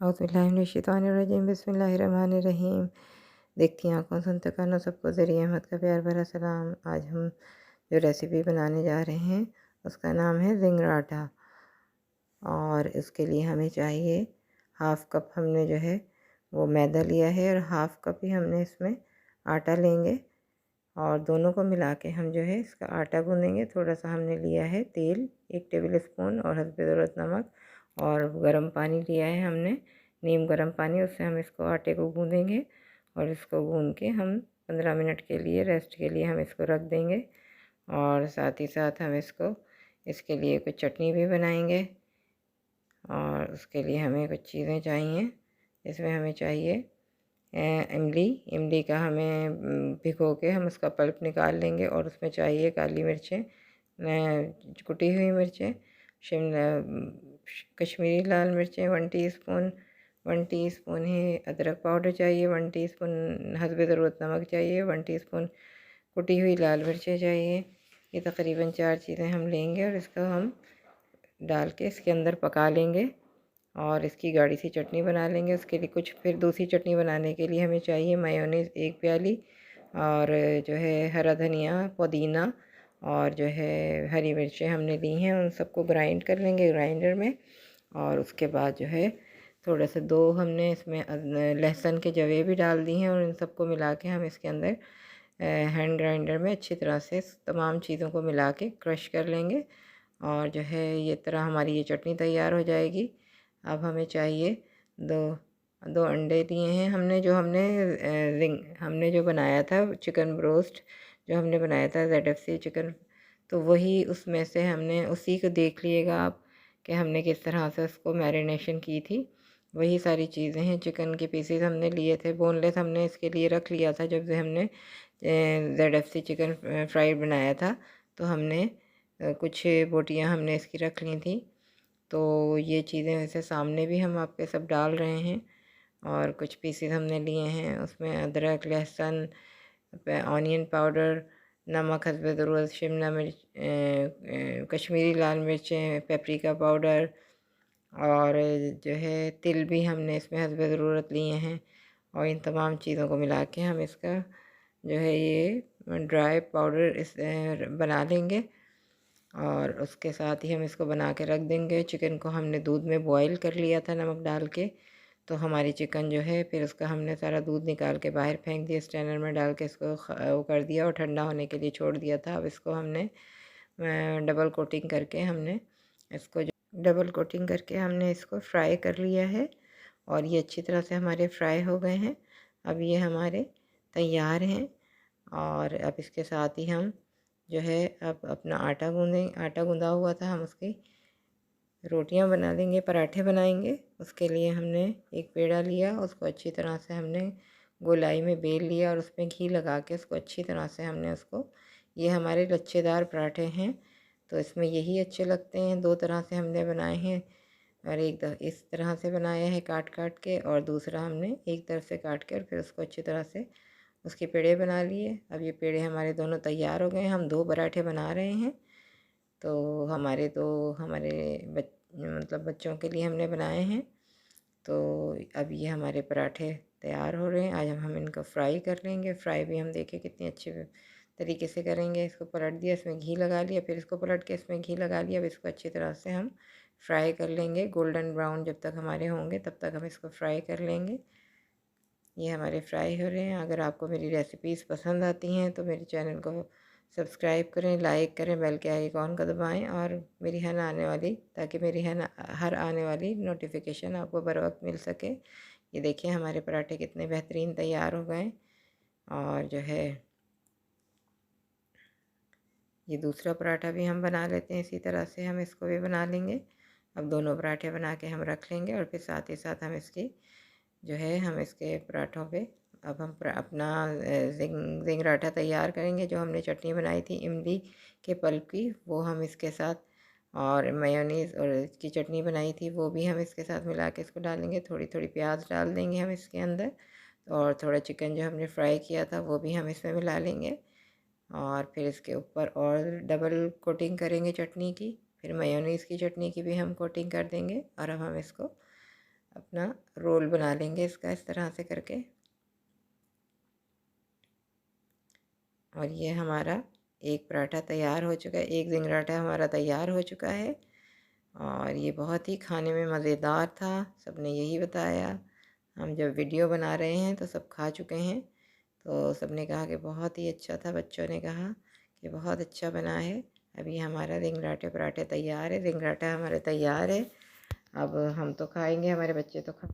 औज़ुबिल्लाहिमिनश्शैतानिर्रजीम बिस्मिल्लाहिर्रहमानिर्रहीम। देखती आँखों सुनते कानों सबको ज़रिए अहमद का प्यार भरा सलाम। आज हम जो रेसिपी बनाने जा रहे हैं उसका नाम है ज़िंगराठा। और इसके लिए हमें चाहिए हाफ़ कप हमने जो है वो मैदा लिया है और हाफ़ कप ही हमने इसमें आटा लेंगे और दोनों को मिला के हम जो है इसका आटा गूँधेंगे। थोड़ा सा हमने लिया है तेल 1 टेबल स्पून और हस्बे ज़रूरत नमक और गर्म पानी लिया है हमने नीम गर्म पानी, उससे हम इसको आटे को गूँधेंगे और इसको गूँध के हम 15 मिनट के लिए रेस्ट के लिए हम इसको रख देंगे। और साथ ही साथ हम इसके लिए कुछ चटनी भी बनाएंगे और उसके लिए हमें कुछ चीज़ें चाहिए। इसमें हमें चाहिए इमली का हमें भिगो के हम उसका पल्प निकाल लेंगे और उसमें चाहिए काली मिर्चें, कुटी हुई मिर्चें, शिमला कश्मीरी लाल मिर्चें 1 टीस्पून ही अदरक पाउडर चाहिए, 1 टीस्पून हस्बे ज़रूरत नमक चाहिए, 1 टीस्पून कुटी हुई लाल मिर्चें चाहिए। ये तकरीबन 4 चीज़ें हम लेंगे और इसको हम डाल के इसके अंदर पका लेंगे और इसकी गाढ़ी सी चटनी बना लेंगे। उसके लिए कुछ फिर दूसरी चटनी बनाने के लिए हमें चाहिए मेयोनीज़ 1 प्याली और जो है हरा धनिया, पुदीना और जो है हरी मिर्चें हमने ली हैं, उन सबको ग्राइंड कर लेंगे ग्राइंडर में। और उसके बाद जो है थोड़ा सा 2 हमने इसमें लहसुन के जवे भी डाल दी हैं और इन सबको मिला के हम इसके अंदर हैंड ग्राइंडर में अच्छी तरह से तमाम चीज़ों को मिला के क्रश कर लेंगे और जो है ये तरह हमारी ये चटनी तैयार हो जाएगी। अब हमें चाहिए दो 2 अंडे दिए हैं हमने, हमने जो बनाया था चिकन ब्रोस्ट जो हमने बनाया था ZFC चिकन, तो वही उसमें से हमने उसी को देख लीजिएगा आप कि हमने किस तरह से उसको मैरिनेशन की थी। वही सारी चीज़ें हैं। चिकन के पीसेस हमने लिए थे, बोनलेस हमने इसके लिए रख लिया था जब से हमने ZFC चिकन फ्राई बनाया था, तो हमने कुछ बोटियाँ हमने इसकी रख ली थी। तो ये चीज़ें वैसे सामने भी हम आपके सब डाल रहे हैं और कुछ पीसेस हमने लिए हैं उसमें अदरक, लहसुन, ऑनियन पाउडर, नमक हस्बे ज़रूरत, शिमला मिर्च, कश्मीरी लाल मिर्चें, पेपरिका पाउडर और जो है तिल भी हमने इसमें हस्बे ज़रूरत लिए हैं। और इन तमाम चीज़ों को मिला के हम इसका जो है ये ड्राई पाउडर बना लेंगे और उसके साथ ही हम इसको बना के रख देंगे। चिकन को हमने दूध में बॉईल कर लिया था नमक डाल के, तो हमारी चिकन जो है फिर उसका हमने सारा दूध निकाल के बाहर फेंक दिया, स्ट्रेनर में डाल के इसको वो कर दिया और ठंडा होने के लिए छोड़ दिया था। अब इसको हमने डबल कोटिंग करके हमने इसको फ्राई कर लिया है और ये अच्छी तरह से हमारे फ्राई हो गए हैं। अब ये हमारे तैयार हैं और अब इसके साथ ही हम जो है अब अपना आटा गूँधा हुआ था, हम उसकी रोटियां बना लेंगे, पराठे बनाएंगे। उसके लिए हमने एक पेड़ा लिया, उसको अच्छी तरह से हमने गोलाई में बेल लिया और उसमें घी लगा के उसको अच्छी तरह से हमने ये हमारे लच्छेदार पराठे हैं, तो इसमें यही अच्छे लगते हैं। 2 तरह से हमने बनाए हैं और एक इस तरह से बनाया है काट काट के और दूसरा हमने एक तरफ से काट के और फिर उसको अच्छी तरह से उसके पेड़े बना लिए। अब ये पेड़े हमारे दोनों तैयार हो गए हैं। हम 2 पराठे बना रहे हैं, तो हमारे मतलब बच्चों के लिए हमने बनाए हैं। तो अब ये हमारे पराठे तैयार हो रहे हैं। आज हम इनको फ्राई कर लेंगे। फ्राई भी हम देखें कितनी अच्छे तरीके से करेंगे। इसको पलट दिया, इसमें घी लगा लिया, फिर इसको पलट के इसमें घी लगा लिया। अब इसको अच्छी तरह से हम फ्राई कर लेंगे, गोल्डन ब्राउन जब तक हमारे होंगे तब तक हम इसको फ्राई कर लेंगे। ये हमारे फ्राई हो रहे हैं। अगर आपको मेरी रेसिपीज़ पसंद आती हैं तो मेरे चैनल को सब्सक्राइब करें, लाइक करें, बेल के आइकॉन को दबाएं और मेरी हर आने वाली नोटिफिकेशन आपको बर वक्त मिल सके। ये देखिए हमारे पराठे कितने बेहतरीन तैयार हो गए। और जो है ये दूसरा पराठा भी हम बना लेते हैं, इसी तरह से हम इसको भी बना लेंगे। अब दोनों पराठे बना के हम रख लेंगे और फिर साथ ही साथ हम इसके पराठों पे अब हम अपना ज़िंगराठा तैयार करेंगे। जो हमने चटनी बनाई थी इमली के पल्प की, वो हम इसके साथ और मेयोनीज़ और इसकी चटनी बनाई थी वो भी हम इसके साथ मिला के इसको डालेंगे। थोड़ी थोड़ी प्याज डाल देंगे हम इसके अंदर और थोड़ा चिकन जो हमने फ्राई किया था वो भी हम इसमें मिला लेंगे और फिर इसके ऊपर और डबल कोटिंग करेंगे चटनी की। फिर मेयोनीज़ की चटनी की भी हम कोटिंग कर देंगे और अब हम इसको अपना अपना रोल बना लेंगे इसका इस तरह से करके। और ये हमारा एक पराठा तैयार हो चुका है, एक ज़िंगराटा हमारा तैयार हो चुका है। और ये बहुत ही खाने में मज़ेदार था, सबने यही बताया। हम जब वीडियो बना रहे हैं तो सब खा चुके हैं, तो सबने कहा कि बहुत ही अच्छा था। बच्चों ने कहा कि बहुत अच्छा बना है। अभी हमारा रिंगराटे पराठे तैयार है, रिंगराटा हमारे तैयार है। अब हम तो खाएंगे, हमारे बच्चे तो खा